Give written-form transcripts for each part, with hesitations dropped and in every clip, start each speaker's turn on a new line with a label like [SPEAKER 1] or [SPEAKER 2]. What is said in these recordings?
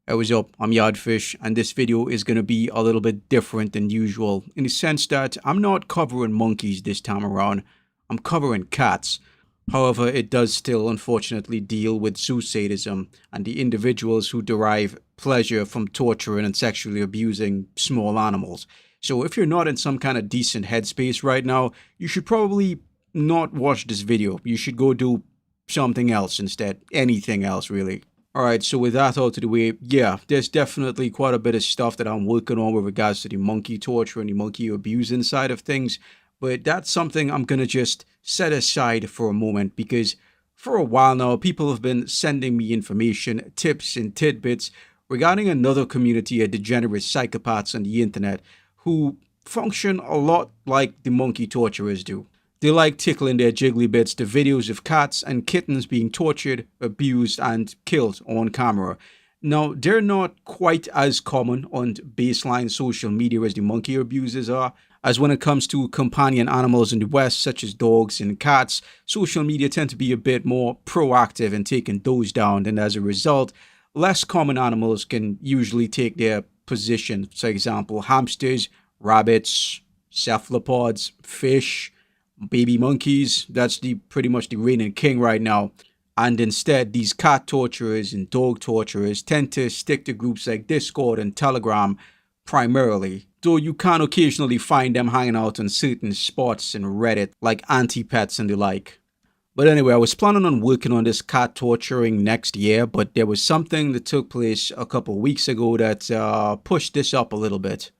[SPEAKER 1] Hey, what's up? I'm Yardfish, and this video is going to be a little bit different than usual in the sense that I'm not covering monkeys this time around, I'm covering cats. However, it does still unfortunately deal with zoo sadism and the individuals who derive pleasure from torturing and sexually abusing small animals. So if you're not in some kind of decent headspace right now, you should probably not watch this video. You should go do something else instead. Anything else, really. Alright, so with that out of the way, yeah, there's definitely quite a bit of stuff that I'm working on with regards to the monkey torture and the monkey abuse side of things, but that's something I'm gonna just set aside for a moment because for a while now, people have been sending me information, tips, and tidbits regarding another community of degenerate psychopaths on the internet who function a lot like the monkey torturers do. They like tickling their jiggly bits to videos of cats and kittens being tortured, abused, and killed on camera. Now, they're not quite as common on baseline social media as the monkey abusers are, as when it comes to companion animals in the West, such as dogs and cats, social media tend to be a bit more proactive in taking those down, and as a result, less common animals can usually take their position. For example, hamsters, rabbits, cephalopods, fish, baby monkeys. That's pretty much the reigning king right now. And instead, these cat torturers and dog torturers tend to stick to groups like Discord and Telegram primarily, though you can occasionally find them hanging out on certain spots in Reddit like anti-pets and the like. But anyway, I was planning on working on this cat torturing next year, but there was something that took place a couple weeks ago that pushed this up a little bit.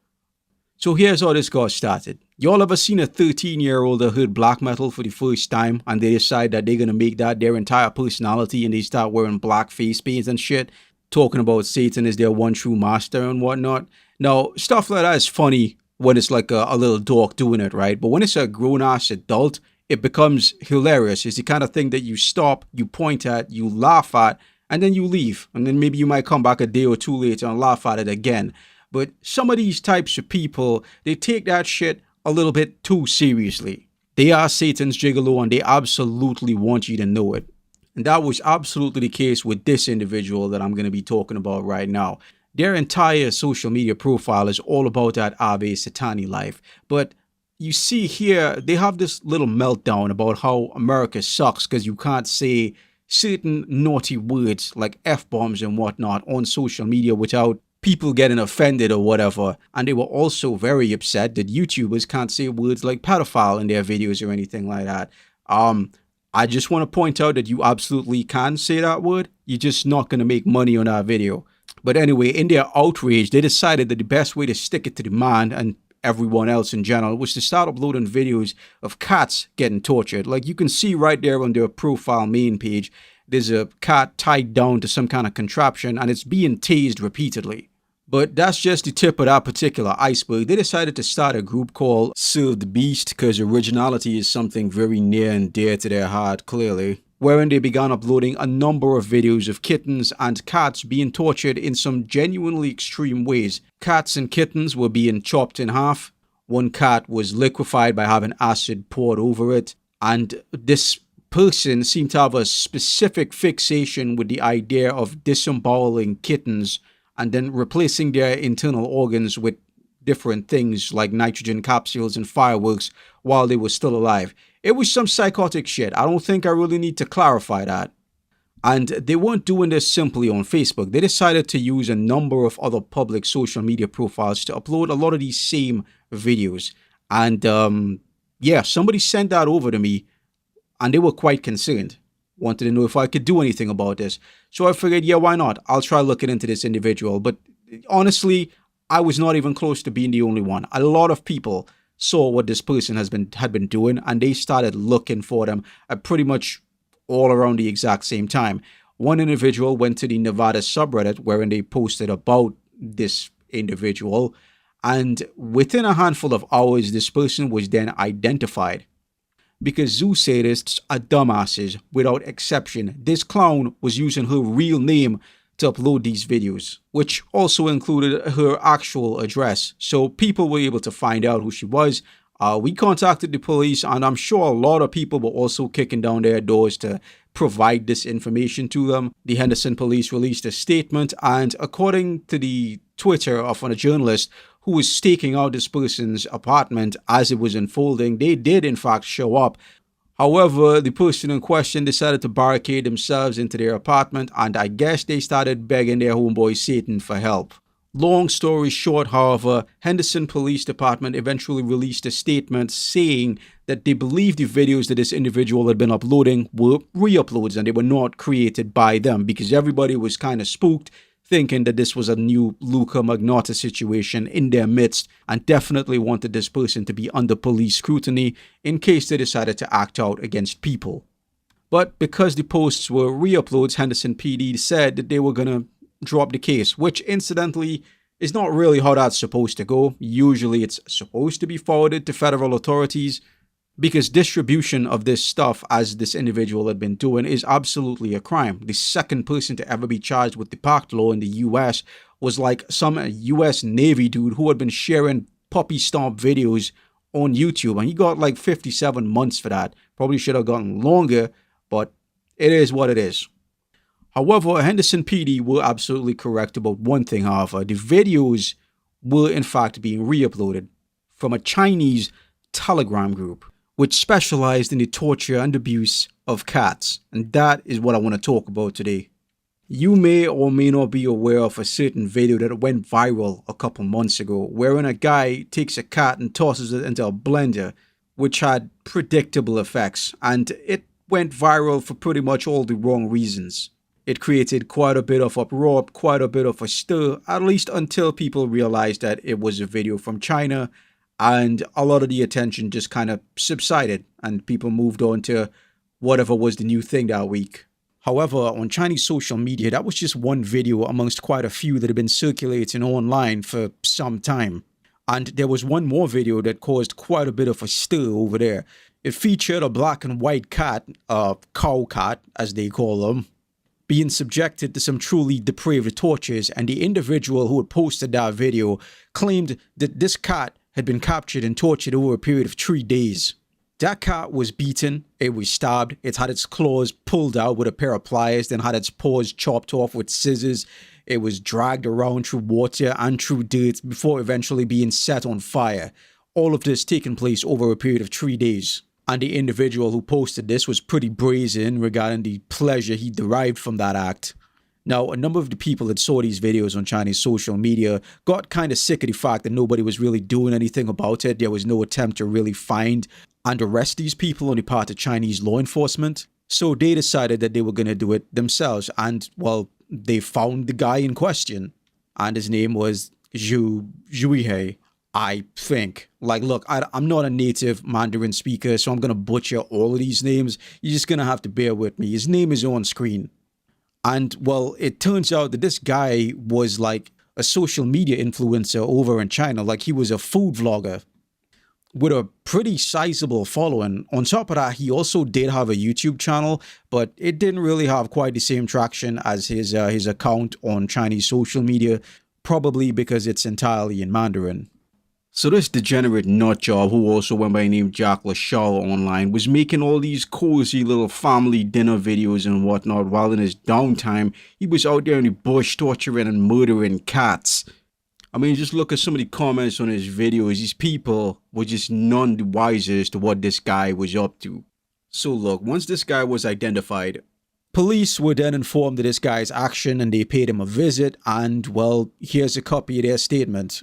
[SPEAKER 1] So here's how this got started. Y'all ever seen a 13-year-old that heard black metal for the first time and they decide that they're gonna make that their entire personality and they start wearing black face paints and shit, talking about Satan is their one true master and whatnot? Now, stuff like that is funny when it's like a little dork doing it, right? But when it's a grown-ass adult, it becomes hilarious. It's the kind of thing that you stop, you point at, you laugh at, and then you leave. And then maybe you might come back a day or two later and laugh at it again. But some of these types of people, they take that shit a little bit too seriously. They are Satan's gigolo and they absolutely want you to know it. And that was absolutely the case with this individual that I'm going to be talking about right now. Their entire social media profile is all about that Ave Satani life. But you see here, they have this little meltdown about how America sucks because you can't say certain naughty words like F-bombs and whatnot on social media without people getting offended or whatever. And they were also very upset that YouTubers can't say words like pedophile in their videos or anything like that. I just want to point out that you absolutely can say that word. You're just not going to make money on that video. But anyway, in their outrage, they decided that the best way to stick it to the man and everyone else in general was to start uploading videos of cats getting tortured. Like you can see right there on their profile main page, there's a cat tied down to some kind of contraption and it's being tased repeatedly. But that's just the tip of that particular iceberg. They decided to start a group called Serve the Beast because originality is something very near and dear to their heart, clearly. Wherein they began uploading a number of videos of kittens and cats being tortured in some genuinely extreme ways. Cats and kittens were being chopped in half. One cat was liquefied by having acid poured over it. And this person seemed to have a specific fixation with the idea of disemboweling kittens and then replacing their internal organs with different things like nitrogen capsules and fireworks while they were still alive. It was some psychotic shit. I don't think I really need to clarify that. And they weren't doing this simply on Facebook. They decided to use a number of other public social media profiles to upload a lot of these same videos. And yeah, somebody sent that over to me and they were quite concerned. Wanted to know if I could do anything about this. So I figured, yeah, why not? I'll try looking into this individual. But honestly, I was not even close to being the only one. A lot of people saw what this person had been doing and they started looking for them at pretty much all around the exact same time. One individual went to the Nevada subreddit wherein they posted about this individual, and within a handful of hours, this person was then identified. Because zoo sadists are dumbasses without exception. This clown was using her real name to upload these videos, which also included her actual address. So people were able to find out who she was. We contacted the police, and I'm sure a lot of people were also kicking down their doors to provide this information to them. The Henderson police released a statement, and according to the Twitter of a journalist who was staking out this person's apartment as it was unfolding, they did in fact show up. However, the person in question decided to barricade themselves into their apartment, and I guess they started begging their homeboy Satan for help. Long story short, however, Henderson Police Department eventually released a statement saying that they believe the videos that this individual had been uploading were re-uploads and they were not created by them, because everybody was kind of spooked, thinking that this was a new Luca Magnotta situation in their midst, and definitely wanted this person to be under police scrutiny in case they decided to act out against people. But because the posts were re-uploads, Henderson PD said that they were going to drop the case, which incidentally is not really how that's supposed to go. Usually it's supposed to be forwarded to federal authorities, because distribution of this stuff, as this individual had been doing, is absolutely a crime. The second person to ever be charged with the PACT law in the US was like some US Navy dude who had been sharing puppy stomp videos on YouTube, and he got like 57 months for that. Probably should have gotten longer, but it is what it is. However, Henderson PD were absolutely correct about one thing, however. The videos were in fact being re-uploaded from a Chinese Telegram group which specialized in the torture and abuse of cats. And that is what I want to talk about today. You may or may not be aware of a certain video that went viral a couple months ago, wherein a guy takes a cat and tosses it into a blender, which had predictable effects, and it went viral for pretty much all the wrong reasons. It created quite a bit of uproar, quite a bit of a stir, at least until people realized that it was a video from China, and a lot of the attention just kind of subsided and people moved on to whatever was the new thing that week. However, on Chinese social media, that was just one video amongst quite a few that had been circulating online for some time. And there was one more video that caused quite a bit of a stir over there. It featured a black and white cat, a cow cat as they call them, being subjected to some truly depraved tortures, and the individual who had posted that video claimed that this cat had been captured and tortured over a period of 3 days. That cat was beaten, it was stabbed, it had its claws pulled out with a pair of pliers, then had its paws chopped off with scissors. It was dragged around through water and through dirt before eventually being set on fire. All of this taking place over a period of 3 days. And the individual who posted this was pretty brazen regarding the pleasure he derived from that act. Now, a number of the people that saw these videos on Chinese social media got kind of sick of the fact that nobody was really doing anything about it. There was no attempt to really find and arrest these people on the part of Chinese law enforcement. So they decided that they were going to do it themselves. And, well, they found the guy in question. And his name was Zhuihei, I think. Like, look, I'm not a native Mandarin speaker, so I'm going to butcher all of these names. You're just going to have to bear with me. His name is on screen. And, well, it turns out that this guy was like a social media influencer over in China. Like, he was a food vlogger with a pretty sizable following. On top of that, he also did have a YouTube channel, but it didn't really have quite the same traction as his account on Chinese social media, probably because it's entirely in Mandarin. So this degenerate nutjob, who also went by the name Jack LaShaw online, was making all these cozy little family dinner videos and whatnot, while in his downtime, he was out there in the bush torturing and murdering cats. I mean, just look at some of the comments on his videos. These people were just none the wiser as to what this guy was up to. So look, once this guy was identified, police were then informed of this guy's action and they paid him a visit, and, well, here's a copy of their statement.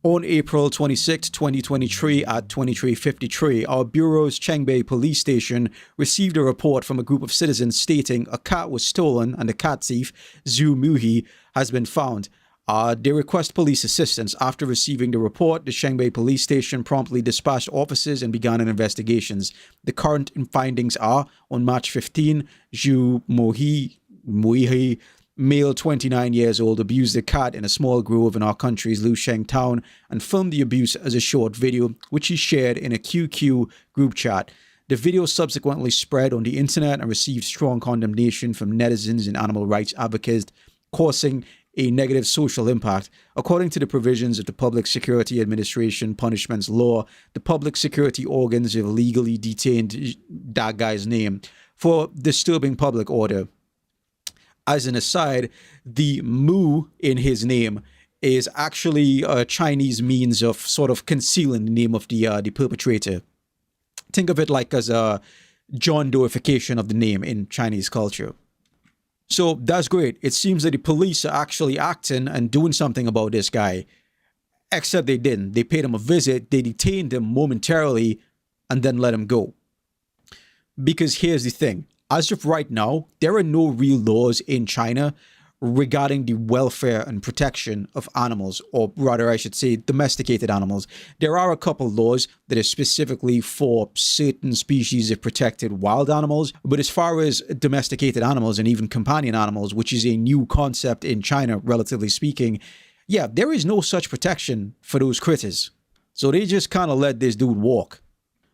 [SPEAKER 1] On April 26, 2023 at 23:53, our bureau's Chengbei police station received a report from a group of citizens stating a cat was stolen and the cat thief, Zhu Muhi, has been found. They request police assistance. After receiving the report, the Chengbei police station promptly dispatched officers and began an investigations. The current findings are, on March 15, Zhu Muhi, male 29 years old, abused a cat in a small grove in our country's Lusheng town and filmed the abuse as a short video, which he shared in a QQ group chat. The video subsequently spread on the internet and received strong condemnation from netizens and animal rights advocates, causing a negative social impact. According to the provisions of the Public Security Administration Punishments Law, the public security organs have legally detained that guy's name for disturbing public order. As an aside, the Mu in his name is actually a Chinese means of sort of concealing the name of the perpetrator. Think of it like as a John Doeification of the name in Chinese culture. So that's great. It seems that the police are actually acting and doing something about this guy. Except they didn't. They paid him a visit, they detained him momentarily, and then let him go. Because here's the thing. As of right now, there are no real laws in China regarding the welfare and protection of animals, or rather I should say domesticated animals. There are a couple laws that are specifically for certain species of protected wild animals, but as far as domesticated animals and even companion animals, which is a new concept in China, relatively speaking, yeah, there is no such protection for those critters. So they just kind of let this dude walk.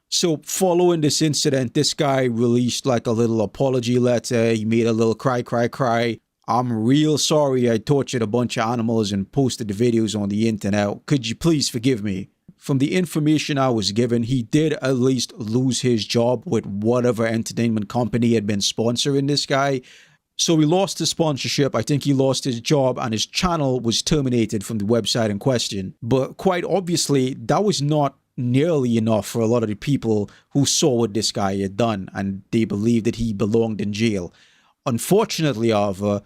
[SPEAKER 1] So following this incident, this guy released like a little apology letter. He made a little cry. I'm real sorry I tortured a bunch of animals and posted the videos on the internet. Could you please forgive me? From the information I was given, he did at least lose his job with whatever entertainment company had been sponsoring this guy. So he lost his sponsorship, I think he lost his job, and his channel was terminated from the website in question. But quite obviously, that was not nearly enough for a lot of the people who saw what this guy had done, and they believed that he belonged in jail. Unfortunately, however,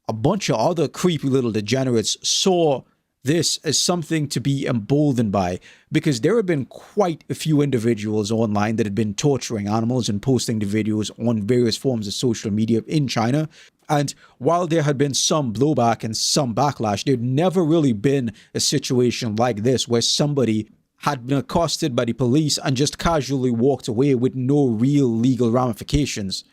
[SPEAKER 1] a bunch of other creepy little degenerates saw this as something to be emboldened by, because there have been quite a few individuals online that had been torturing animals and posting the videos on various forms of social media in China. And while there had been some blowback and some backlash, there'd never really been a situation like this where somebody had been accosted by the police and just casually walked away with no real legal ramifications.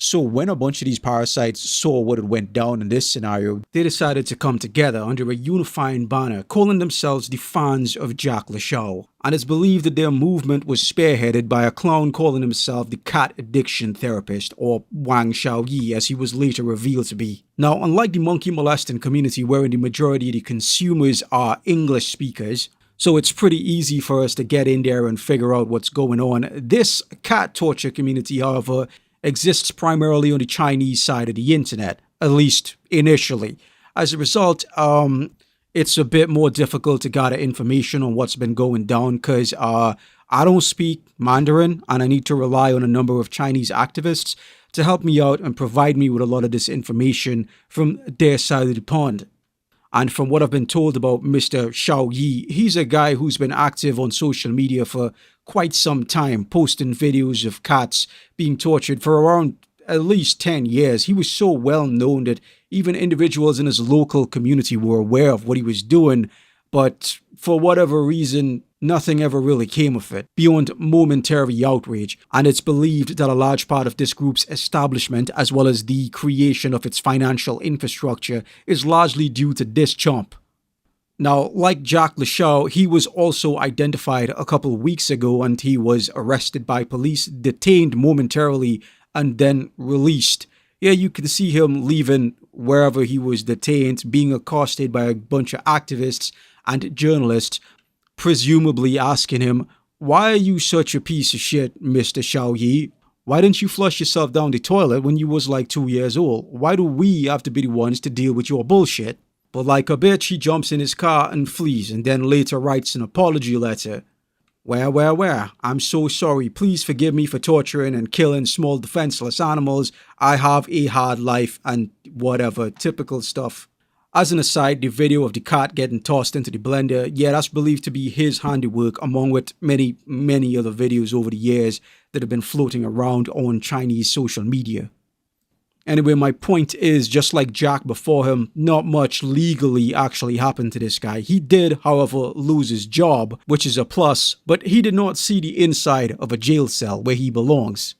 [SPEAKER 1] So when a bunch of these parasites saw what had went down in this scenario, they decided to come together under a unifying banner, calling themselves the fans of Jack LaShaw. And it's believed that their movement was spearheaded by a clown calling himself the cat addiction therapist, or Wang Xiaoyi, as he was later revealed to be. Now, unlike the monkey molesting community, wherein the majority of the consumers are English speakers, so it's pretty easy for us to get in there and figure out what's going on, this cat torture community, however, exists primarily on the Chinese side of the internet, at least initially. As a result, it's a bit more difficult to gather information on what's been going down because I don't speak Mandarin and I need to rely on a number of Chinese activists to help me out and provide me with a lot of this information from their side of the pond. And from what I've been told about Mr. Xiaoyi, he's a guy who's been active on social media for quite some time, posting videos of cats being tortured for around at least 10 years. He was so well known that even individuals in his local community were aware of what he was doing, but for whatever reason, nothing ever really came of it, beyond momentary outrage. And it's believed that a large part of this group's establishment, as well as the creation of its financial infrastructure, is largely due to this chump. Now, like Jack LaShaw, he was also identified a couple weeks ago and he was arrested by police, detained momentarily, and then released. Yeah, you can see him leaving wherever he was detained, being accosted by a bunch of activists and journalists, presumably asking him, "Why are you such a piece of shit, Mr. Xiaoyi? Why didn't you flush yourself down the toilet when you was like 2 years old? Why do we have to be the ones to deal with your bullshit?" But like a bitch, he jumps in his car and flees, and then later writes an apology letter. Where? I'm so sorry. Please forgive me for torturing and killing small defenseless animals. I have a hard life and whatever, typical stuff. As an aside, the video of the cat getting tossed into the blender, yeah, that's believed to be his handiwork, among with many other videos over the years that have been floating around on Chinese social media. Anyway, my point is, just like Jack before him, not much legally actually happened to this guy. He did, however, lose his job, which is a plus, but he did not see the inside of a jail cell where he belongs.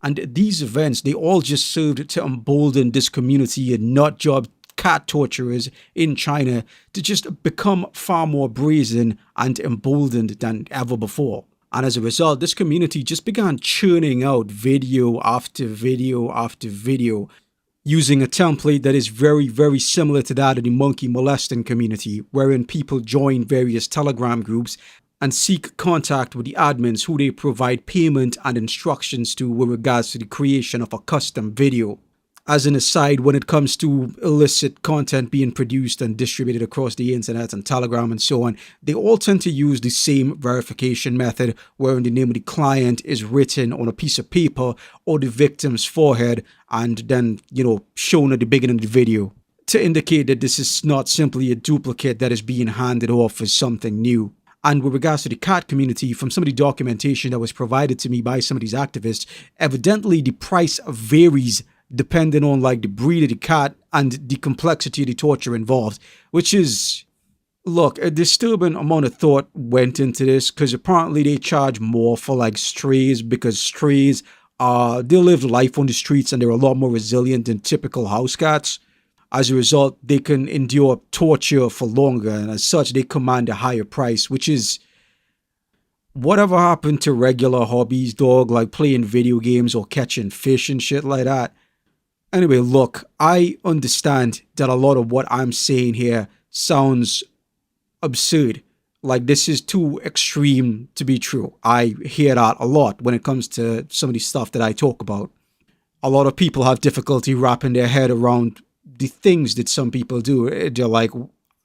[SPEAKER 1] And these events, they all just served to embolden this community and nut-job cat torturers in China to just become far more brazen and emboldened than ever before. And as a result, this community just began churning out video after video after video. using a template that is very, very similar to that of the monkey molesting community, wherein people join various Telegram groups and seek contact with the admins who they provide payment and instructions to with regards to the creation of a custom video. As an aside, when it comes to illicit content being produced and distributed across the internet and Telegram and so on, they all tend to use the same verification method, wherein the name of the client is written on a piece of paper or the victim's forehead and then, shown at the beginning of the video to indicate that this is not simply a duplicate that is being handed off as something new. And with regards to the cat community, from some of the documentation that was provided to me by some of these activists, evidently the price varies depending on like the breed of the cat and the complexity of the torture involved, which is, look, a disturbing amount of thought went into this because apparently they charge more for like strays because strays they live life on the streets and they're a lot more resilient than typical house cats. As a result, they can endure torture for longer, and as such, they command a higher price, which is whatever happened to regular hobbies, dog, like playing video games or catching fish and shit like that. Anyway, look, I understand that a lot of what I'm saying here sounds absurd. Like, this is too extreme to be true. I hear that a lot when it comes to some of the stuff that I talk about. A lot of people have difficulty wrapping their head around the things that some people do. They're like,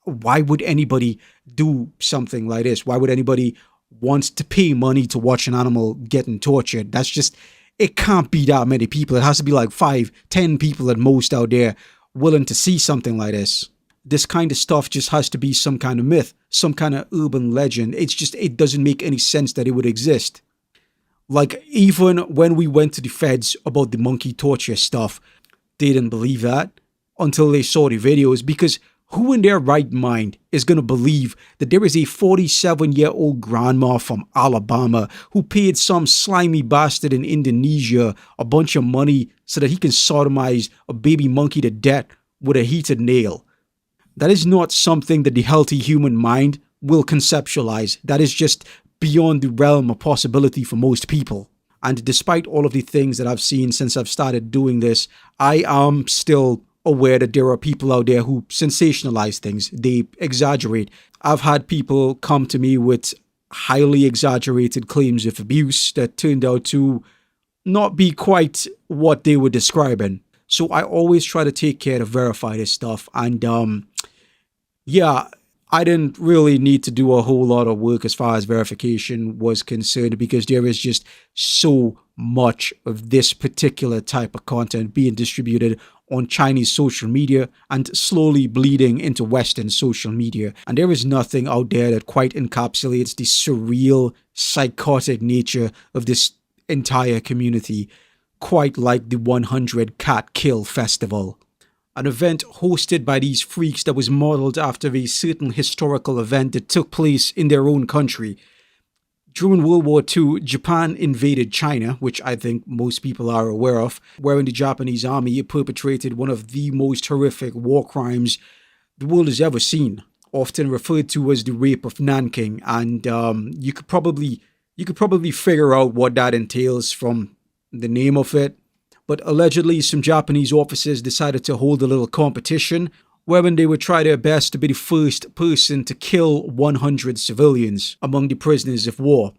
[SPEAKER 1] why would anybody do something like this? Why would anybody want to pay money to watch an animal getting tortured? That's just, it can't be that many people. It has to be like 5, 10 people at most out there willing to see something like this. This kind of stuff just has to be some kind of myth, some kind of urban legend. It doesn't make any sense that it would exist. Like, even when we went to the feds about the monkey torture stuff, they didn't believe that until they saw the videos, because who in their right mind is going to believe that there is a 47-year-old grandma from Alabama who paid some slimy bastard in Indonesia a bunch of money so that he can sodomize a baby monkey to death with a heated nail? That is not something that the healthy human mind will conceptualize. That is just beyond the realm of possibility for most people. And despite all of the things that I've seen since I've started doing this, I am still aware that there are people out there who sensationalize things. They exaggerate. I've had people come to me with highly exaggerated claims of abuse that turned out to not be quite what they were describing. So I always try to take care to verify this stuff. And yeah, I didn't really need to do a whole lot of work as far as verification was concerned, because there is just so much of this particular type of content being distributed on Chinese social media and slowly bleeding into Western social media. And there is nothing out there that quite encapsulates the surreal, psychotic nature of this entire community, quite like the 100 Cat Kill Festival. An event hosted by these freaks that was modeled after a certain historical event that took place in their own country. During World War II, Japan invaded China, which I think most people are aware of, wherein the Japanese army perpetrated one of the most horrific war crimes the world has ever seen, often referred to as the Rape of Nanking. And you could probably figure out what that entails from the name of it. But allegedly, some Japanese officers decided to hold a little competition wherein they would try their best to be the first person to kill 100 civilians among the prisoners of war.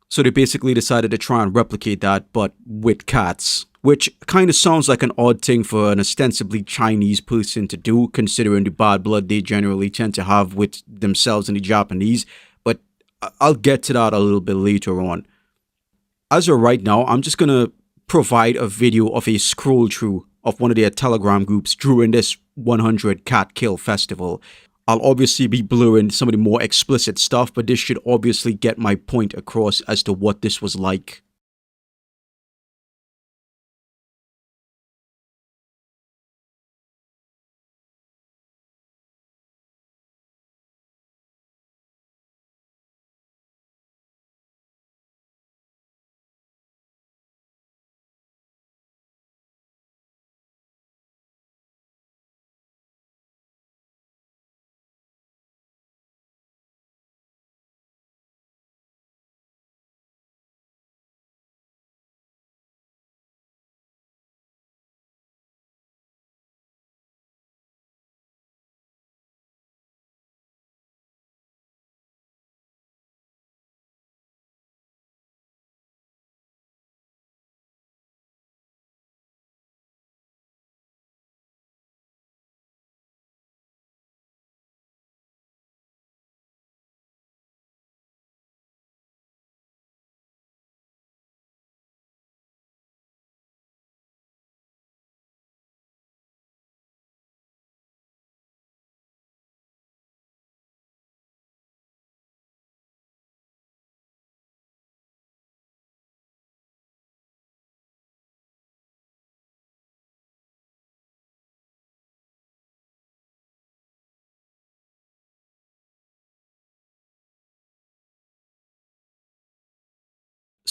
[SPEAKER 1] So they basically decided to try and replicate that, but with cats. Which kind of sounds like an odd thing for an ostensibly Chinese person to do, considering the bad blood they generally tend to have with themselves and the Japanese. But I'll get to that a little bit later on. As of right now, I'm just going to provide a video of a scroll through of one of their Telegram groups during this 100 Cat Kill Festival. I'll obviously be blurring some of the more explicit stuff, but this should obviously get my point across as to what this was like.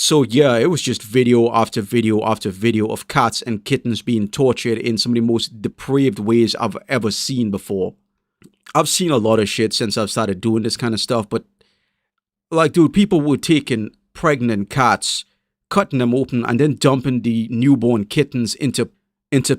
[SPEAKER 1] So yeah, it was just video after video after video of cats and kittens being tortured in some of the most depraved ways I've ever seen before. I've seen a lot of shit since I've started doing this kind of stuff, but like, dude, people were taking pregnant cats, cutting them open, and then dumping the newborn kittens into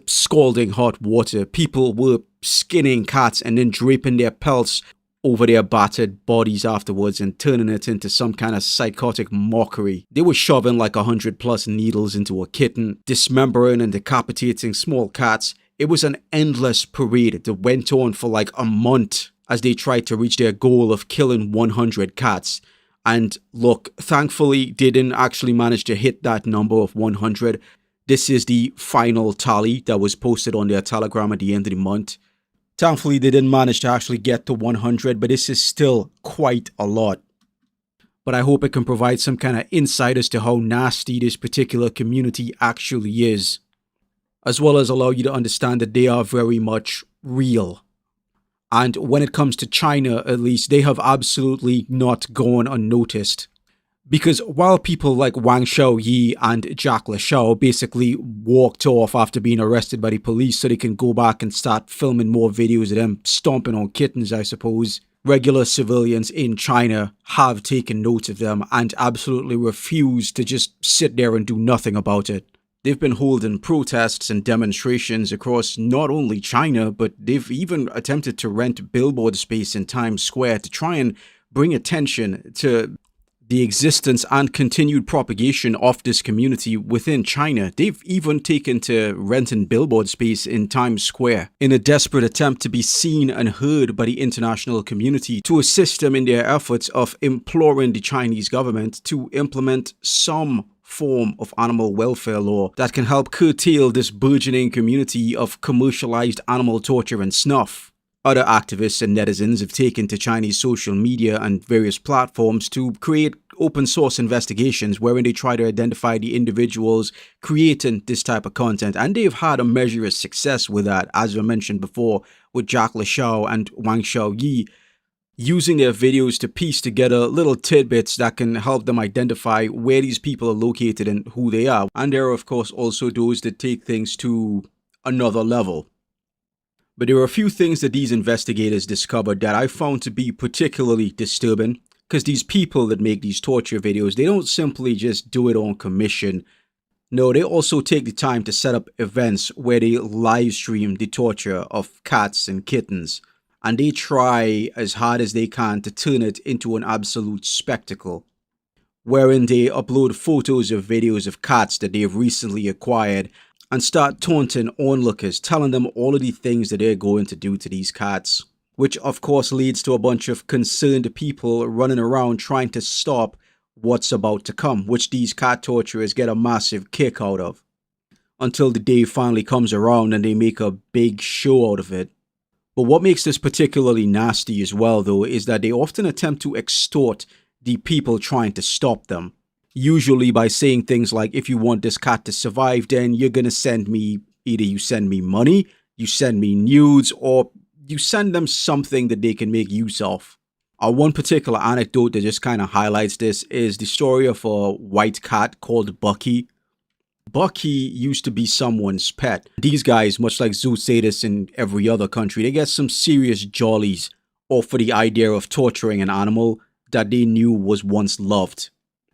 [SPEAKER 1] scalding hot water. People were skinning cats and then draping their pelts over their battered bodies afterwards and turning it into some kind of psychotic mockery. They were shoving like 100+ needles into a kitten, dismembering and decapitating small cats. It was an endless parade that went on for like a month as they tried to reach their goal of killing 100 cats. And look, thankfully, they didn't actually manage to hit that number of 100. This is the final tally that was posted on their Telegram at the end of the month. Thankfully, they didn't manage to actually get to 100, but this is still quite a lot. But I hope it can provide some kind of insight as to how nasty this particular community actually is, as well as allow you to understand that they are very much real. And when it comes to China, at least, they have absolutely not gone unnoticed. Because while people like Wang Xiaoyi and Jack LaShao basically walked off after being arrested by the police so they can go back and start filming more videos of them stomping on kittens, I suppose, regular civilians in China have taken note of them and absolutely refuse to just sit there and do nothing about it. They've been holding protests and demonstrations across not only China, but they've even attempted to rent billboard space in Times Square to try and bring attention to the existence and continued propagation of this community within China. They've even taken to renting billboard space in Times Square in a desperate attempt to be seen and heard by the international community to assist them in their efforts of imploring the Chinese government to implement some form of animal welfare law that can help curtail this burgeoning community of commercialized animal torture and snuff. Other activists and netizens have taken to Chinese social media and various platforms to create open source investigations wherein they try to identify the individuals creating this type of content. And they've had a measure of success with that, as I mentioned before, with Jack LaShao and Wang Xiaoyi, using their videos to piece together little tidbits that can help them identify where these people are located and who they are. And there are, of course, also those that take things to another level. But there are a few things that these investigators discovered that I found to be particularly disturbing, because these people that make these torture videos, they don't simply just do it on commission. No, they also take the time to set up events where they live stream the torture of cats and kittens, and they try as hard as they can to turn it into an absolute spectacle, wherein they upload photos of videos of cats that they've recently acquired and start taunting onlookers, telling them all of the things that they're going to do to these cats, which of course leads to a bunch of concerned people running around trying to stop what's about to come, which these cat torturers get a massive kick out of, until the day finally comes around and they make a big show out of it. But what makes this particularly nasty as well, though, is that they often attempt to extort the people trying to stop them. Usually by saying things like, if you want this cat to survive, then you're going to send me, either you send me money, you send me nudes, or you send them something that they can make use of. One particular anecdote that just kind of highlights this is the story of a white cat called Bucky. Bucky used to be someone's pet. These guys, much like Zoostatus in every other country, they get some serious jollies off for the idea of torturing an animal that they knew was once loved.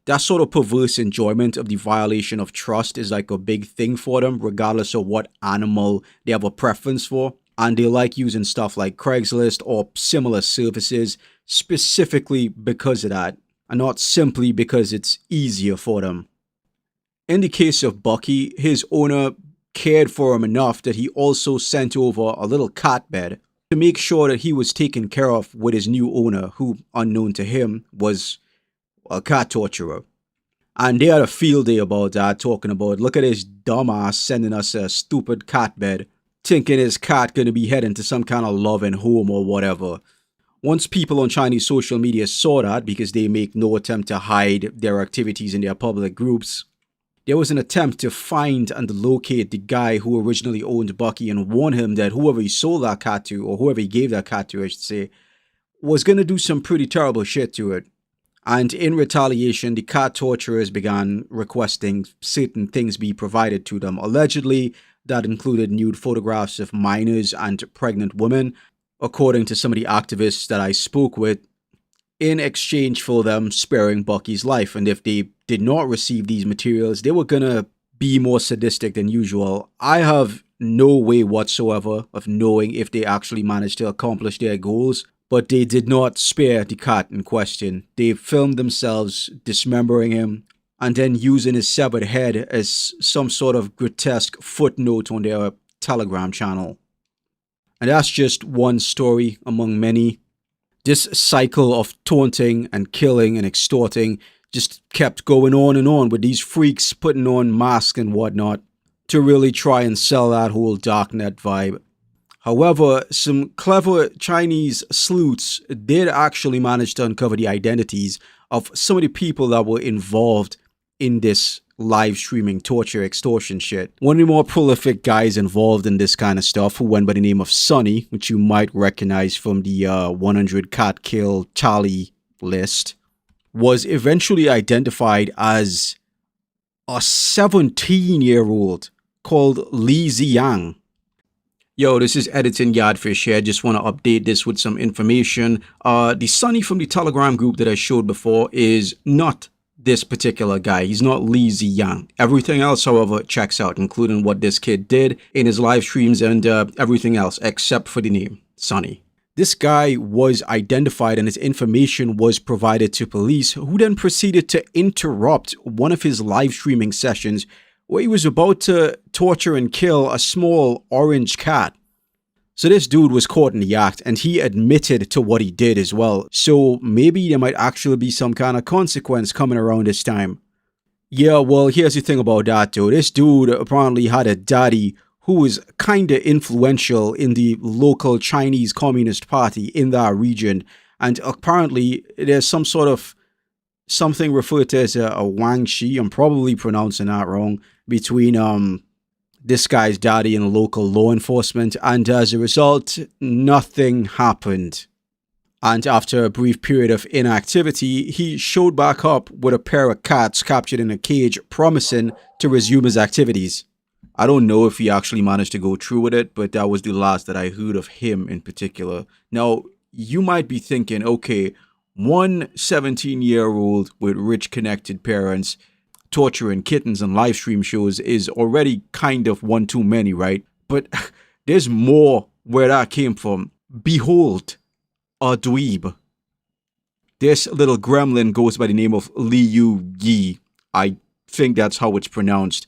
[SPEAKER 1] That sort of perverse enjoyment of the violation of trust is like a big thing for them, regardless of what animal they have a preference for. And they like using stuff like Craigslist or similar services specifically because of that, and not simply because it's easier for them. In the case of Bucky, his owner cared for him enough that he also sent over a little cat bed to make sure that he was taken care of with his new owner, who, unknown to him, was a cat torturer. And they had a field day about that, talking about, look at this dumbass sending us a stupid cat bed, thinking his cat gonna be heading to some kind of loving home or whatever. Once people on Chinese social media saw that, because they make no attempt to hide their activities in their public groups, there was an attempt to find and locate the guy who originally owned Bucky and warn him that whoever he sold that cat to, or whoever he gave that cat to, I should say, was gonna do some pretty terrible shit to it. And in retaliation, the cat torturers began requesting certain things be provided to them. Allegedly, that included nude photographs of minors and pregnant women, according to some of the activists that I spoke with, in exchange for them sparing Bucky's life. And if they did not receive these materials, they were gonna be more sadistic than usual. I have no way whatsoever of knowing if they actually managed to accomplish their goals, but they did not spare the cat in question. They filmed themselves dismembering him and then using his severed head as some sort of grotesque footnote on their Telegram channel. And that's just one story among many. This cycle of taunting and killing and extorting just kept going on and on, with these freaks putting on masks and whatnot to really try and sell that whole darknet vibe. However, some clever Chinese sleuths did actually manage to uncover the identities of some of the people that were involved in this live streaming torture extortion shit. One of the more prolific guys involved in this kind of stuff, who went by the name of Sonny, which you might recognize from the 100 cat kill Charlie list, was eventually identified as a 17-year-old called Li Ziyang. Yo, this is Editing Yardfish here. I just want to update this with some information. The Sonny from the Telegram group that I showed before is not this particular guy. He's not Li Ziyang. Everything else, however, checks out, including what this kid did in his live streams and everything else, except for the name, Sonny. This guy was identified and his information was provided to police, who then proceeded to interrupt one of his live streaming sessions where he was about to torture and kill a small orange cat. So this dude was caught in the act, and he admitted to what he did as well. So maybe there might actually be some kind of consequence coming around this time. Yeah, well, here's the thing about that, though. This dude apparently had a daddy who was kinda influential in the local Chinese Communist Party in that region. And apparently there's some sort of something referred to as a Wang Shi, I'm probably pronouncing that wrong, between this guy's daddy and local law enforcement, and as a result, nothing happened. And after a brief period of inactivity, he showed back up with a pair of cats captured in a cage, promising to resume his activities. I don't know if he actually managed to go through with it, but that was the last that I heard of him in particular. Now, you might be thinking, okay, one 17-year-old with rich connected parents torturing kittens on live stream shows is already kind of one too many, right? But there's more where that came from. Behold, a dweeb. This little gremlin goes by the name of Liu Yi. I think that's how it's pronounced.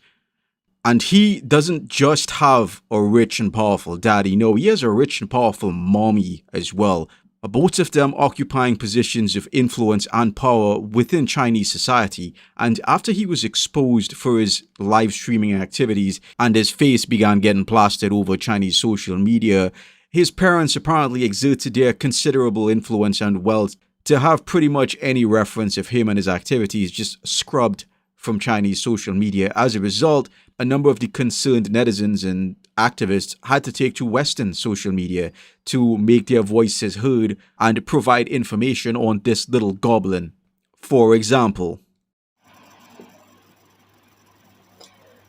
[SPEAKER 1] And he doesn't just have a rich and powerful daddy. No, he has a rich and powerful mommy as well. Both of them occupying positions of influence and power within Chinese society. And after he was exposed for his live streaming activities and his face began getting plastered over Chinese social media, his parents apparently exerted their considerable influence and wealth to have pretty much any reference of him and his activities just scrubbed from Chinese social media. As a result, a number of the concerned netizens and activists had to take to Western social media to make their voices heard and provide information on this little goblin. For example,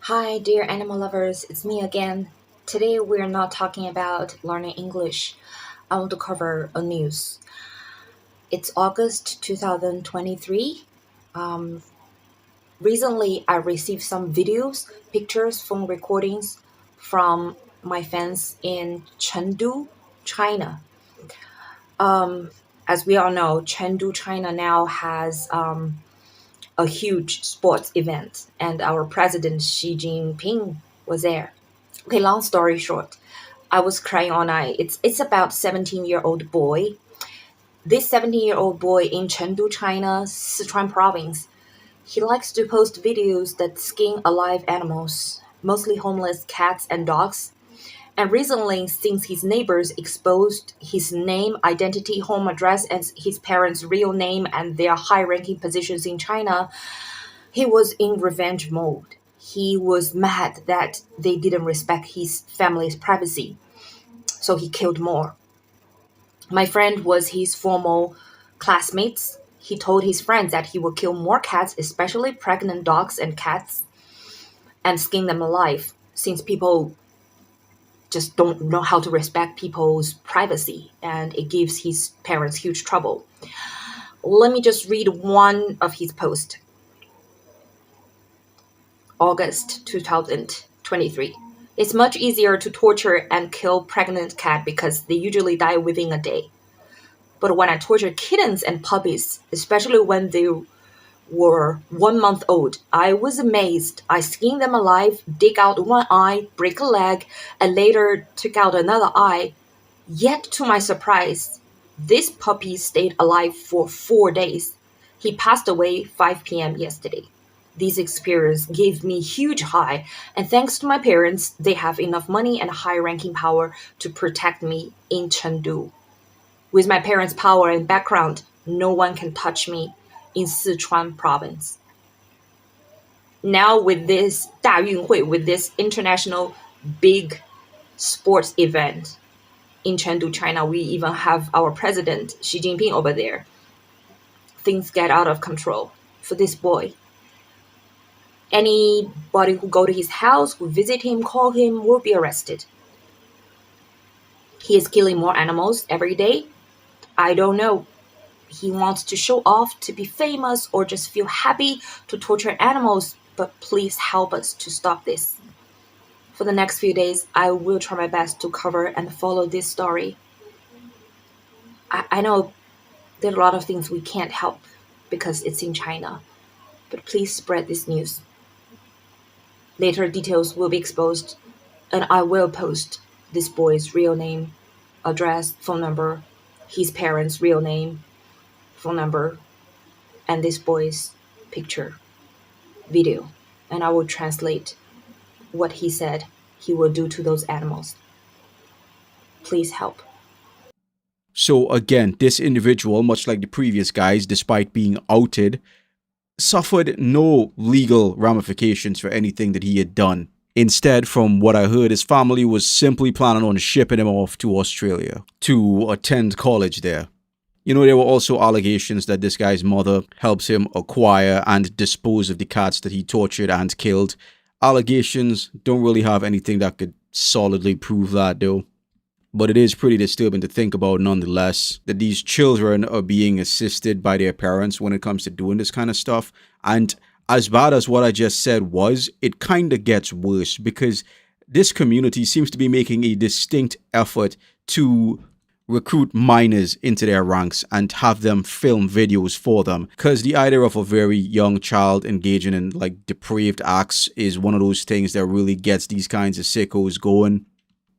[SPEAKER 2] hi dear animal lovers, it's me again. Today we're not talking about learning English. I want to cover a news. It's August 2023. Recently I received some videos, pictures, phone recordings from my fans in Chengdu, China. As we all know, Chengdu, China now has a huge sports event, and our president Xi Jinping was there. Okay, long story short, I was crying all night. It's about 17-year-old boy. This 17-year-old boy in Chengdu, China, Sichuan province, he likes to post videos that skin alive animals, mostly homeless cats and dogs. And recently, since his neighbors exposed his name, identity, home address, and his parents' real name and their high-ranking positions in China, he was in revenge mode. He was mad that they didn't respect his family's privacy, so he killed more. My friend was his former classmates. He told his friends that he would kill more cats, especially pregnant dogs and cats, and skin them alive, since people just don't know how to respect people's privacy, and it gives his parents huge trouble. Let me just read one of his posts. August 2023. It's much easier to torture and kill pregnant cat because they usually die within a day. But when I torture kittens and puppies, especially when they were 1 month old, I was amazed. I skinned them alive, dig out one eye, break a leg, and later took out another eye. Yet to my surprise, this puppy stayed alive for 4 days. He passed away 5 p.m. yesterday. This experience gave me huge high, and thanks to my parents, they have enough money and high-ranking power to protect me in Chengdu. With my parents' power and background, no one can touch me in Sichuan province. Now with this 大运会, with this international big sports event in Chengdu, China, we even have our president, Xi Jinping, over there. Things get out of control for this boy. Anybody who go to his house, who visit him, call him, will be arrested. He is killing more animals every day. I don't know. He wants to show off, to be famous, or just feel happy to torture animals, but please help us to stop this. For the next few days, I will try my best to cover and follow this story. I know there are a lot of things we can't help because it's in China, but please spread this news. Later details will be exposed, and I will post this boy's real name, address, phone number, his parents' real name, phone number, and this boy's picture, video, and I will translate what he said he will do to those animals. Please help.
[SPEAKER 1] So again, this individual, much like the previous guys, despite being outed, suffered no legal ramifications for anything that he had done. Instead, from what I heard, his family was simply planning on shipping him off to Australia to attend college there. You know, there were also allegations that this guy's mother helps him acquire and dispose of the cats that he tortured and killed. Allegations don't really have anything that could solidly prove that though. But it is pretty disturbing to think about nonetheless, that these children are being assisted by their parents when it comes to doing this kind of stuff. And as bad as what I just said was, it kind of gets worse because this community seems to be making a distinct effort to recruit minors into their ranks and have them film videos for them. Because the idea of a very young child engaging in like depraved acts is one of those things that really gets these kinds of sickos going.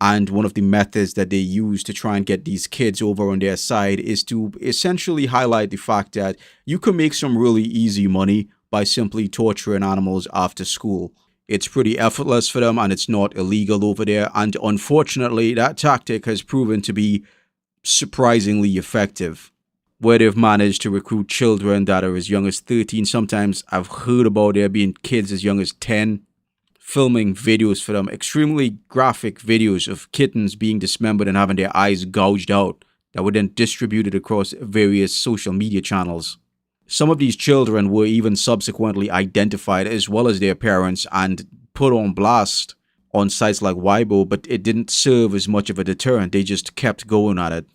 [SPEAKER 1] And one of the methods that they use to try and get these kids over on their side is to essentially highlight the fact that you can make some really easy money by simply torturing animals after school. It's pretty effortless for them and it's not illegal over there. And unfortunately, that tactic has proven to be surprisingly effective, where they've managed to recruit children that are as young as 13. Sometimes I've heard about there being kids as young as 10. Filming videos for them, extremely graphic videos of kittens being dismembered and having their eyes gouged out that were then distributed across various social media channels. Some of these children were even subsequently identified as well as their parents and put on blast on sites like Weibo, but it didn't serve as much of a deterrent. They just kept going at it.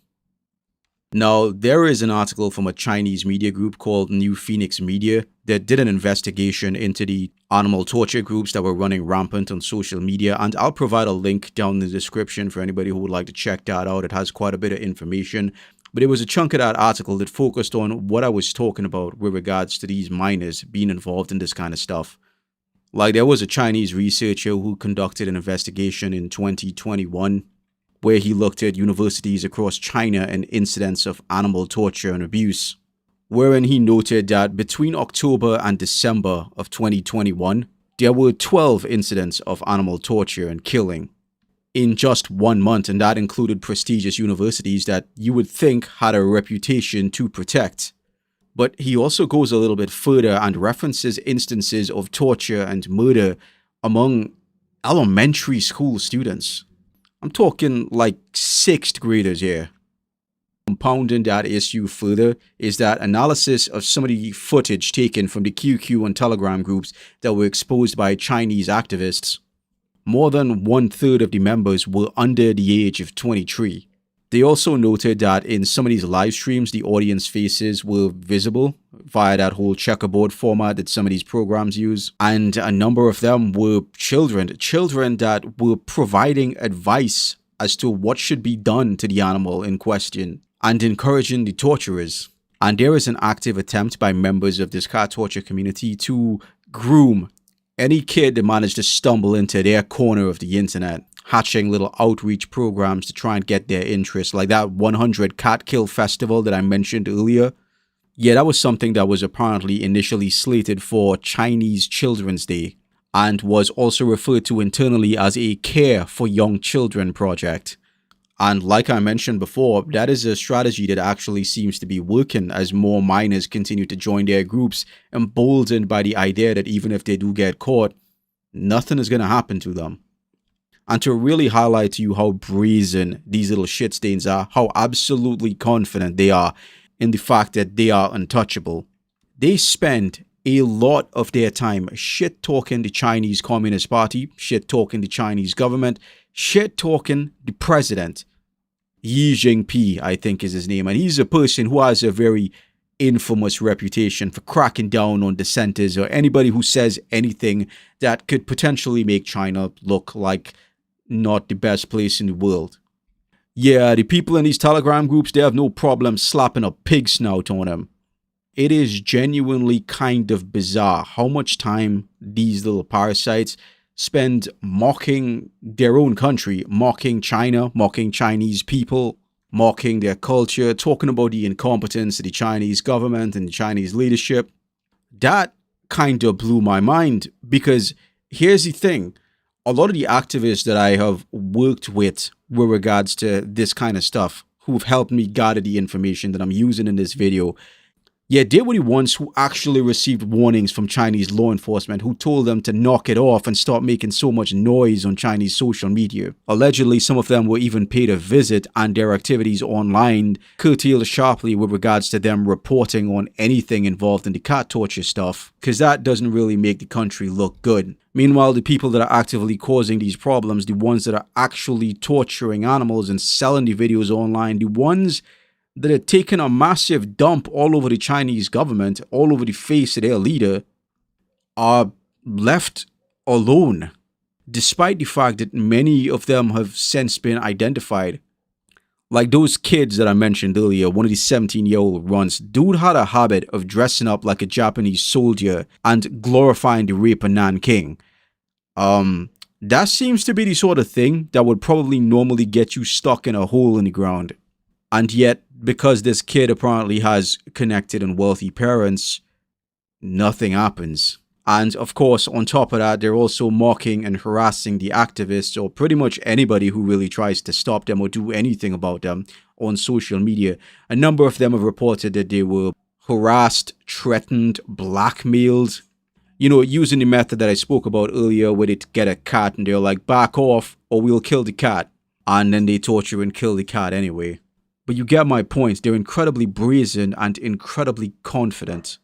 [SPEAKER 1] Now, there is an article from a Chinese media group called New Phoenix Media that did an investigation into the animal torture groups that were running rampant on social media, and I'll provide a link down in the description for anybody who would like to check that out. It has quite a bit of information, but it was a chunk of that article that focused on what I was talking about with regards to these minors being involved in this kind of stuff. Like, there was a Chinese researcher who conducted an investigation in 2021 where he looked at universities across China and incidents of animal torture and abuse, wherein he noted that between October and December of 2021, there were 12 incidents of animal torture and killing in just 1 month, and that included prestigious universities that you would think had a reputation to protect. But he also goes a little bit further and references instances of torture and murder among elementary school students. I'm talking like 6th graders here. Compounding that issue further is that analysis of some of the footage taken from the QQ and Telegram groups that were exposed by Chinese activists. More than 1/3 of the members were under the age of 23. They also noted that in some of these live streams, the audience faces were visible via that whole checkerboard format that some of these programs use. And a number of them were children that were providing advice as to what should be done to the animal in question and encouraging the torturers. And there is an active attempt by members of this cat torture community to groom any kid that managed to stumble into their corner of the internet, hatching little outreach programs to try and get their interest, like that 100 cat kill festival that I mentioned earlier. Yeah, that was something that was apparently initially slated for Chinese Children's Day and was also referred to internally as a Care for Young Children project. And like I mentioned before, that is a strategy that actually seems to be working as more minors continue to join their groups, emboldened by the idea that even if they do get caught, nothing is going to happen to them. And to really highlight to you how brazen these little shit stains are, how absolutely confident they are in the fact that they are untouchable, they spend a lot of their time shit-talking the Chinese Communist Party, shit-talking the Chinese government, shit-talking the president. Xi Jinping, I think is his name, and he's a person who has a very infamous reputation for cracking down on dissenters or anybody who says anything that could potentially make China look like not the best place in the world. Yeah, the people in these Telegram groups, they have no problem slapping a pig snout on them. It is genuinely kind of bizarre how much time these little parasites spend mocking their own country, mocking China, mocking Chinese people, mocking their culture, talking about the incompetence of the Chinese government and the Chinese leadership. That kind of blew my mind because here's the thing. A lot of the activists that I have worked with regards to this kind of stuff, who've helped me gather the information that I'm using in this video, yeah, they were the ones who actually received warnings from Chinese law enforcement who told them to knock it off and stop making so much noise on Chinese social media. Allegedly, some of them were even paid a visit and their activities online curtailed sharply with regards to them reporting on anything involved in the cat torture stuff, because that doesn't really make the country look good. Meanwhile, the people that are actively causing these problems, the ones that are actually torturing animals and selling the videos online, the ones that are taking a massive dump all over the Chinese government, all over the face of their leader, are left alone, despite the fact that many of them have since been identified. Like those kids that I mentioned earlier, one of the 17-year-old runs, dude had a habit of dressing up like a Japanese soldier and glorifying the rape of Nanking. That seems to be the sort of thing that would probably normally get you stuck in a hole in the ground. And yet, because this kid apparently has connected and wealthy parents, nothing happens. And of course, on top of that, they're also mocking and harassing the activists or pretty much anybody who really tries to stop them or do anything about them on social media. A number of them have reported that they were harassed, threatened, blackmailed, using the method that I spoke about earlier where they get a cat and they're like, back off or we'll kill the cat. And then they torture and kill the cat anyway. But you get my point. They're incredibly brazen and incredibly confident.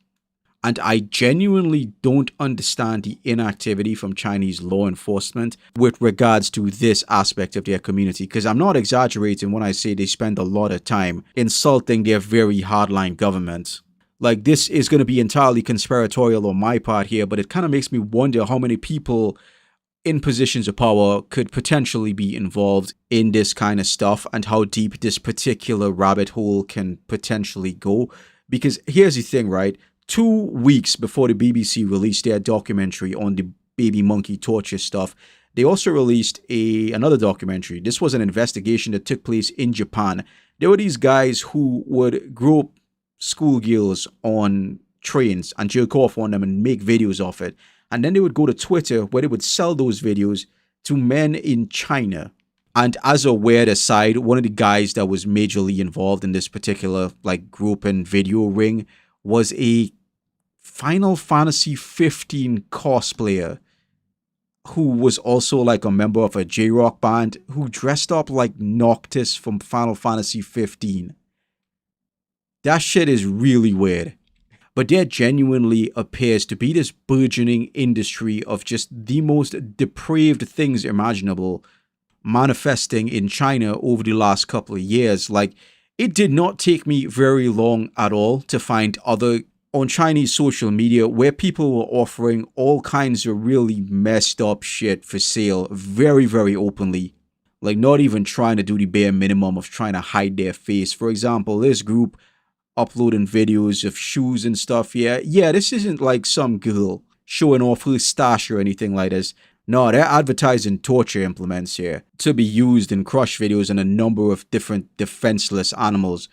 [SPEAKER 1] And I genuinely don't understand the inactivity from Chinese law enforcement with regards to this aspect of their community. Because I'm not exaggerating when I say they spend a lot of time insulting their very hardline government. Like, this is going to be entirely conspiratorial on my part here, but it kind of makes me wonder how many people in positions of power could potentially be involved in this kind of stuff and how deep this particular rabbit hole can potentially go. Because here's the thing, right? 2 weeks before the BBC released their documentary on the baby monkey torture stuff, they also released another documentary. This was an investigation that took place in Japan. There were these guys who would grope schoolgirls on trains and jerk off on them and make videos of it. And then they would go to Twitter where they would sell those videos to men in China. And as a weird aside, one of the guys that was majorly involved in this particular group and video ring was a Final Fantasy 15 cosplayer who was also a member of a J-Rock band who dressed up like Noctis from Final Fantasy 15. That shit is really weird. But there genuinely appears to be this burgeoning industry of just the most depraved things imaginable manifesting in China over the last couple of years. Like, it did not take me very long at all to find other on Chinese social media where people were offering all kinds of really messed up shit for sale very, very openly. Like, not even trying to do the bare minimum of trying to hide their face. For example, this group uploading videos of shoes and stuff. Yeah, this isn't like some girl showing off her stash or anything like this. No, they're advertising torture implements here to be used in crush videos on a number of different defenseless animals.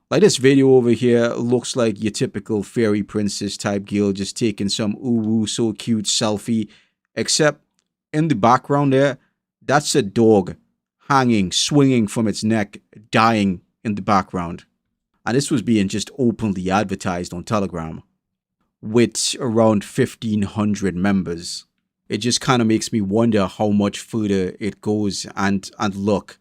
[SPEAKER 1] Like, this video over here looks like your typical fairy princess type girl just taking some ooh so cute selfie. Except in the background there, that's a dog hanging, swinging from its neck, dying in the background. And this was being just openly advertised on Telegram with around 1,500 members. It just kind of makes me wonder how much further it goes. And look,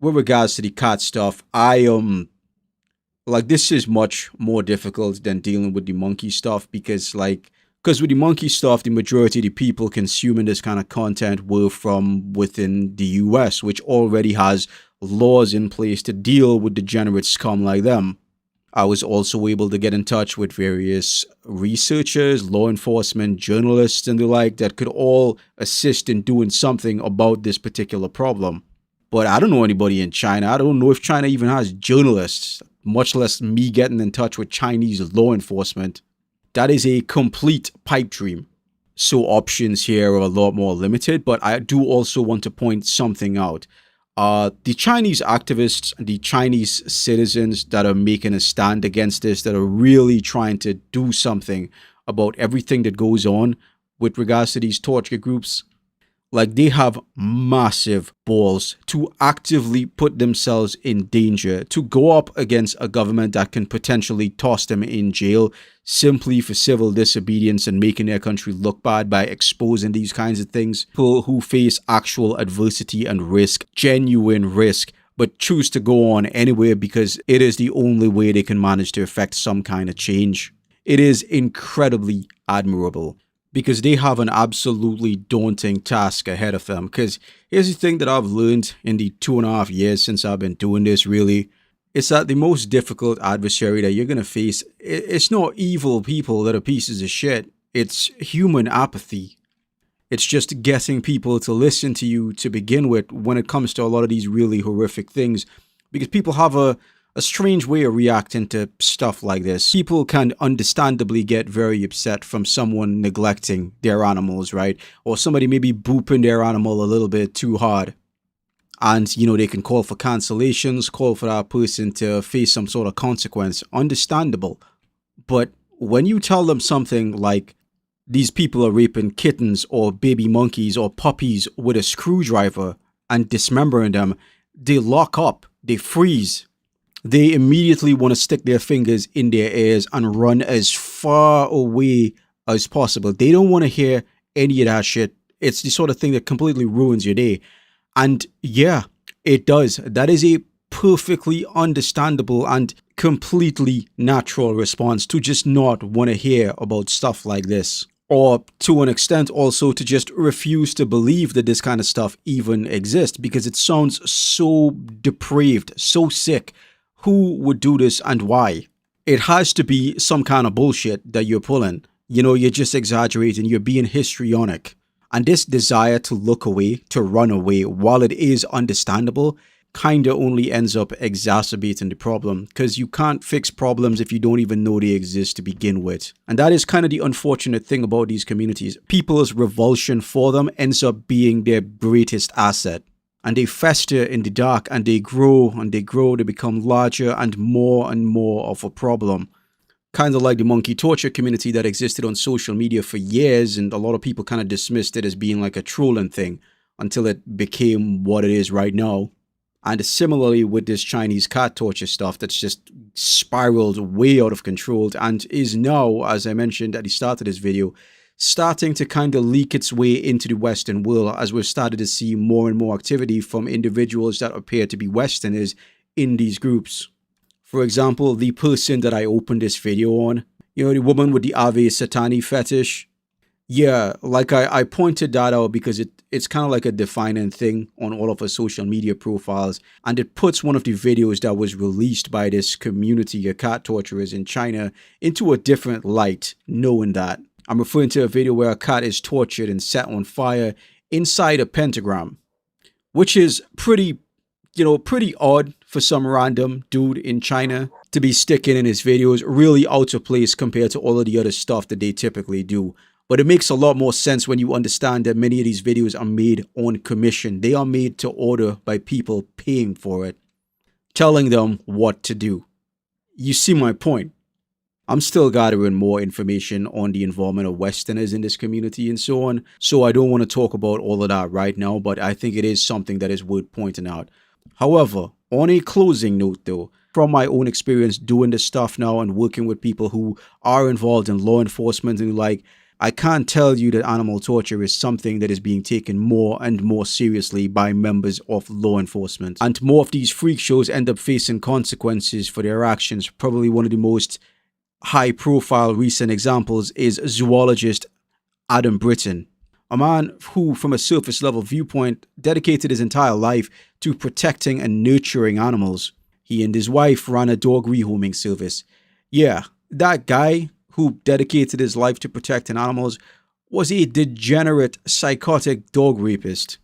[SPEAKER 1] with regards to the cat stuff, like, this is much more difficult than dealing with the monkey stuff because with the monkey stuff, the majority of the people consuming this kind of content were from within the US, which already has laws in place to deal with degenerate scum like them. I was also able to get in touch with various researchers, law enforcement, journalists, and the like that could all assist in doing something about this particular problem. But I don't know anybody in China. I don't know if China even has journalists, much less me getting in touch with Chinese law enforcement. That is a complete pipe dream. So options here are a lot more limited, but I do also want to point something out. The Chinese activists, the Chinese citizens that are making a stand against this, that are really trying to do something about everything that goes on with regards to these torture groups, like, they have massive balls to actively put themselves in danger, to go up against a government that can potentially toss them in jail simply for civil disobedience and making their country look bad by exposing these kinds of things. People who face actual adversity and risk, genuine risk, but choose to go on anyway because it is the only way they can manage to effect some kind of change. It is incredibly admirable, because they have an absolutely daunting task ahead of them. Because here's the thing that I've learned in the 2.5 years since I've been doing this, really, is that the most difficult adversary that you're going to face, it's not evil people that are pieces of shit. It's human apathy. It's just getting people to listen to you to begin with when it comes to a lot of these really horrific things. Because people have a strange way of reacting to stuff like this. People can understandably get very upset from someone neglecting their animals, right? Or somebody maybe booping their animal a little bit too hard. And, you know, they can call for cancellations, call for that person to face some sort of consequence. Understandable. But when you tell them something like, these people are raping kittens or baby monkeys or puppies with a screwdriver and dismembering them, they lock up, they freeze. They immediately want to stick their fingers in their ears and run as far away as possible. They don't want to hear any of that shit. It's the sort of thing that completely ruins your day. And yeah, it does. That is a perfectly understandable and completely natural response to just not want to hear about stuff like this. Or to an extent also to just refuse to believe that this kind of stuff even exists because it sounds so depraved, so sick. Who would do this and why? It has to be some kind of bullshit that you're pulling. You know, you're just exaggerating, you're being histrionic. And this desire to look away, to run away, while it is understandable, kinda only ends up exacerbating the problem. Because you can't fix problems if you don't even know they exist to begin with. And that is kind of the unfortunate thing about these communities. People's revulsion for them ends up being their greatest asset. And they fester in the dark and they grow and they grow, they become larger and more of a problem. Kind of like the monkey torture community that existed on social media for years, and a lot of people kind of dismissed it as being like a trolling thing until it became what it is right now. And similarly with this Chinese cat torture stuff that's just spiraled way out of control and is now, as I mentioned at the start of this video, starting to kind of leak its way into the Western world as we've started to see more and more activity from individuals that appear to be Westerners in these groups. For example, the person that I opened this video on, the woman with the Ave Satani fetish. Yeah, like I pointed that out because it's kind of like a defining thing on all of her social media profiles, and it puts one of the videos that was released by this community of cat torturers in China into a different light, knowing that. I'm referring to a video where a cat is tortured and set on fire inside a pentagram, which is pretty odd for some random dude in China to be sticking in his videos, really out of place compared to all of the other stuff that they typically do. But it makes a lot more sense when you understand that many of these videos are made on commission. They are made to order by people paying for it, telling them what to do. You see my point? I'm still gathering more information on the involvement of Westerners in this community and so on, so I don't want to talk about all of that right now, but I think it is something that is worth pointing out. However, on a closing note though, from my own experience doing this stuff now and working with people who are involved in law enforcement and like, I can't tell you that animal torture is something that is being taken more and more seriously by members of law enforcement. And more of these freak shows end up facing consequences for their actions. Probably one of the most high-profile recent examples is zoologist Adam Britton, a man who, from a surface-level viewpoint, dedicated his entire life to protecting and nurturing animals. He and his wife ran a dog rehoming service. Yeah, that guy who dedicated his life to protecting animals was a degenerate, psychotic dog rapist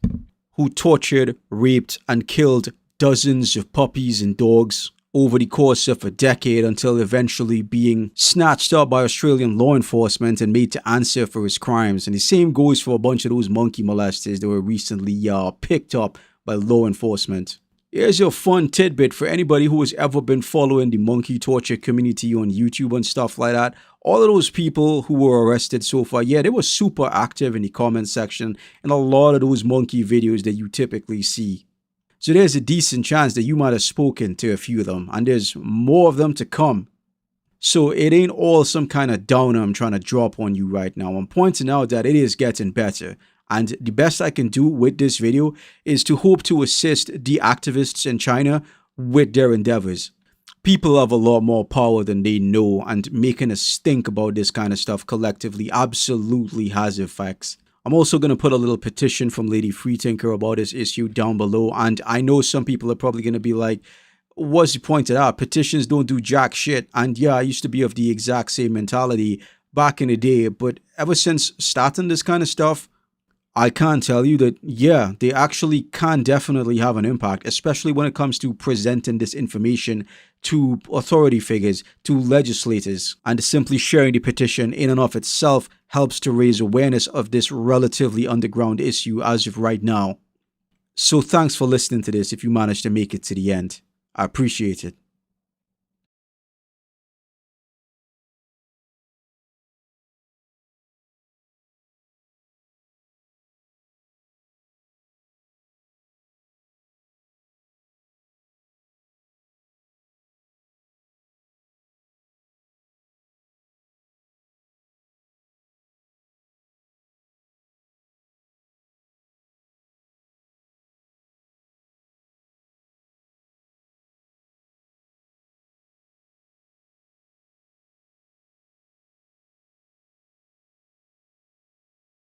[SPEAKER 1] who tortured, raped, and killed dozens of puppies and dogs over the course of a decade until eventually being snatched up by Australian law enforcement and made to answer for his crimes. And the same goes for a bunch of those monkey molesters that were recently picked up by law enforcement. Here's your fun tidbit for anybody who has ever been following the monkey torture community on YouTube and stuff like that. All of those people who were arrested so far, yeah, they were super active in the comment section in a lot of those monkey videos that you typically see. So there's a decent chance that you might have spoken to a few of them, and there's more of them to come. So it ain't all some kind of downer I'm trying to drop on you right now. I'm pointing out that it is getting better. And the best I can do with this video is to hope to assist the activists in China with their endeavors. People have a lot more power than they know, and making us think about this kind of stuff collectively absolutely has effects. I'm also going to put a little petition from Lady Freethinker about this issue down below, and I know some people are probably going to be like, what's the point of that? Petitions don't do jack shit. And yeah, I used to be of the exact same mentality back in the day, but ever since starting this kind of stuff, I can tell you that, yeah, they actually can definitely have an impact, especially when it comes to presenting this information to authority figures, to legislators, and simply sharing the petition in and of itself helps to raise awareness of this relatively underground issue as of right now. So thanks for listening to this if you managed to make it to the end. I appreciate it.